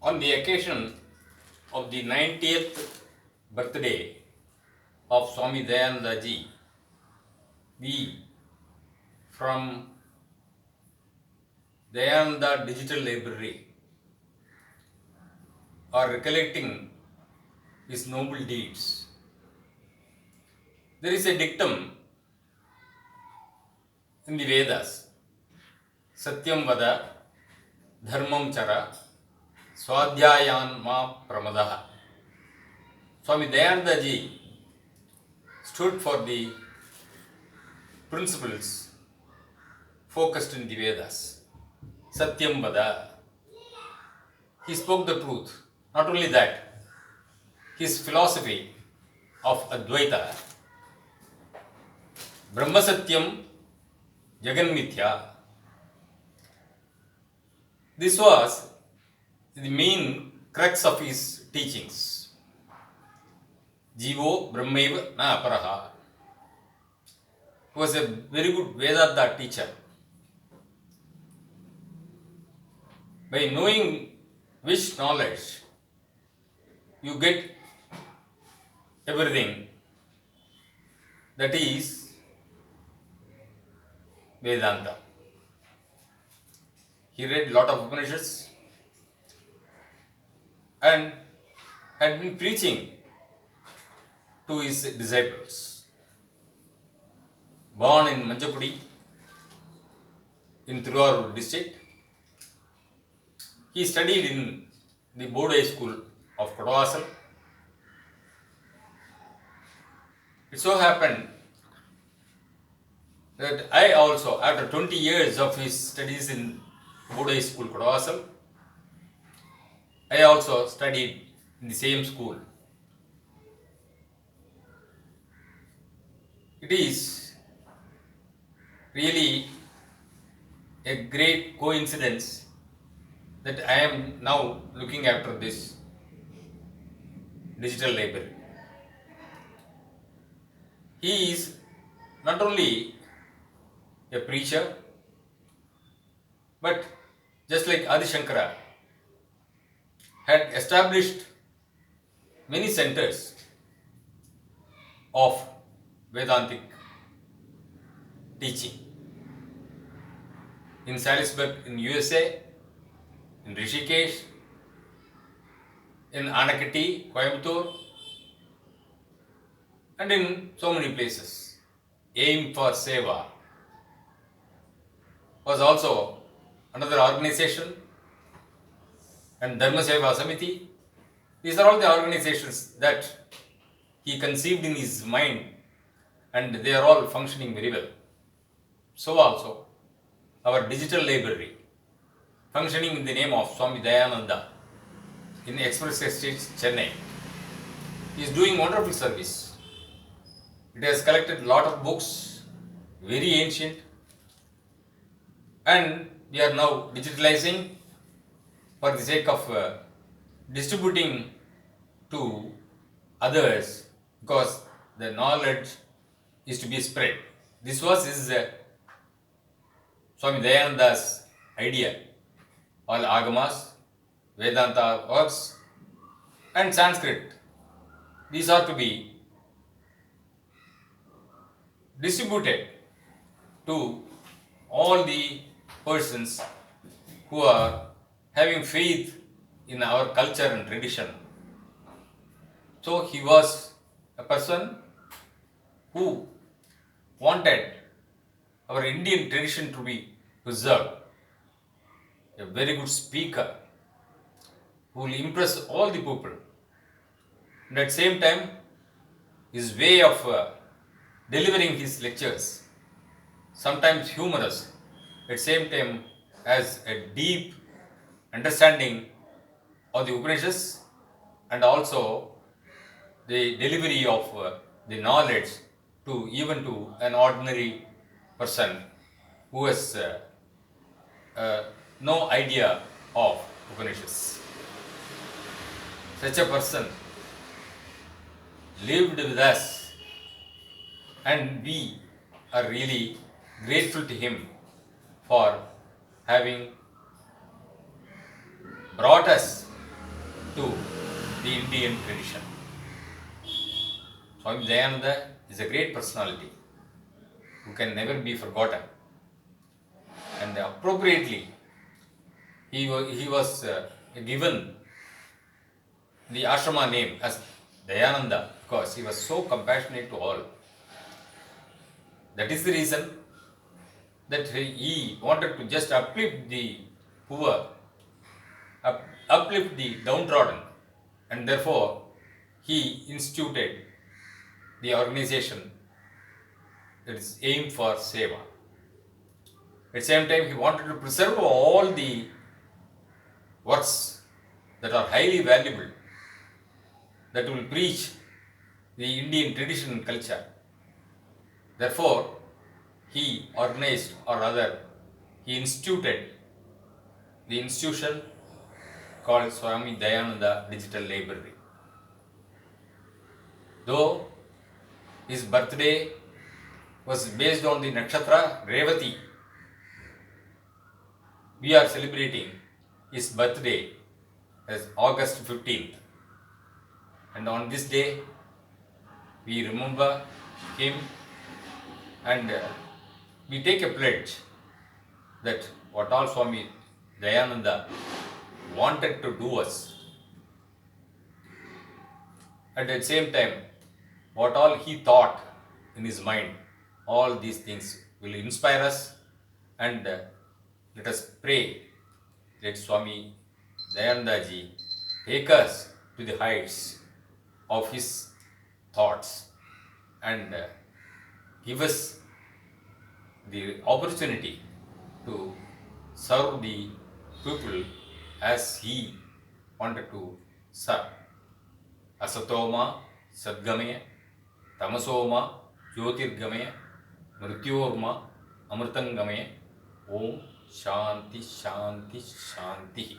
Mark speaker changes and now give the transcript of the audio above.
Speaker 1: On the occasion of the 90th birthday of Swami Dayananda ji, we from Dayananda Digital Library are recollecting his noble deeds. There is a dictum in the Vedas, Satyam Vada, Dharmam Chara, Swadhyayan Ma Pramadaha. Swami Dayananda ji stood for the principles focused in the Vedas. Satyam Vada. He spoke the truth. Not only that, his philosophy of Advaita, Brahma Satyam, Jagan Mithya, this was the main crux of his teachings. Jivo Brahmaiva Na Aparaha. He was a very good Vedanta teacher. By knowing which knowledge, you get everything. That is Vedanta. He read lot of Upanishads and had been preaching to his disciples. Born in Manjapudi in Tiruvallur district, he studied in the Board High School of Kodavasal. It so happened that I also, after 20 years of his studies in Board High School Kodavasal, I also studied in the same school. It is really a great coincidence that I am now looking after this digital library. He is not only a preacher, but just like Adi Shankara had established many centers of Vedantic teaching in Salisbury in USA, in Rishikesh, in Anakati, Coimbatore, and in so many places. Aim for Seva was also another organization, and Dharma Seva Samiti. These are all the organizations that he conceived in his mind, and they are all functioning very well. So also, our digital library, functioning in the name of Swami Dayananda in Express Estates, Chennai, is doing wonderful service. It has collected a lot of books, very ancient, and we are now digitalizing for the sake of distributing to others, because the knowledge is to be spread. This was his Swami Dayananda's idea. All Agamas, Vedanta works, and Sanskrit, these are to be distributed to all the persons who are having faith in our culture and tradition. So he was a person who wanted our Indian tradition to be preserved. A very good speaker who will impress all the people. And at the same time, his way of delivering his lectures, sometimes humorous, at the same time has a deep understanding of the Upanishads and also the delivery of the knowledge to even to an ordinary person who has no idea of Upanishads. Such a person lived with us, and we are really grateful to him for having brought us to the Indian tradition. Swami Dayananda is a great personality who can never be forgotten. And appropriately, he was given the ashrama name as Dayananda because he was so compassionate to all. That is the reason that he wanted to just uplift the poor, uplift the downtrodden, and therefore he instituted the organization that is aimed for seva. At the same time, he wanted to preserve all the works that are highly valuable, that will preach the Indian tradition and culture. Therefore, he organized, or rather, he instituted the institution called Swami Dayananda Digital Library. Though his birthday was based on the nakshatra Revati, we are celebrating his birthday as August 15th. And on this day, we remember him and we take a pledge that what all Swami Dayananda wanted to do us, and at the same time, what all he thought in his mind, all these things will inspire us, and let us pray that Swami Dayananda ji take us to the heights of his thoughts and give us the opportunity to serve the people as he wanted to serve. Asatoma Sadgamaya, Tamasoma Jyotirgamaya, Mrityorma Amritangamaya. Om Shanti Shanti Shanti.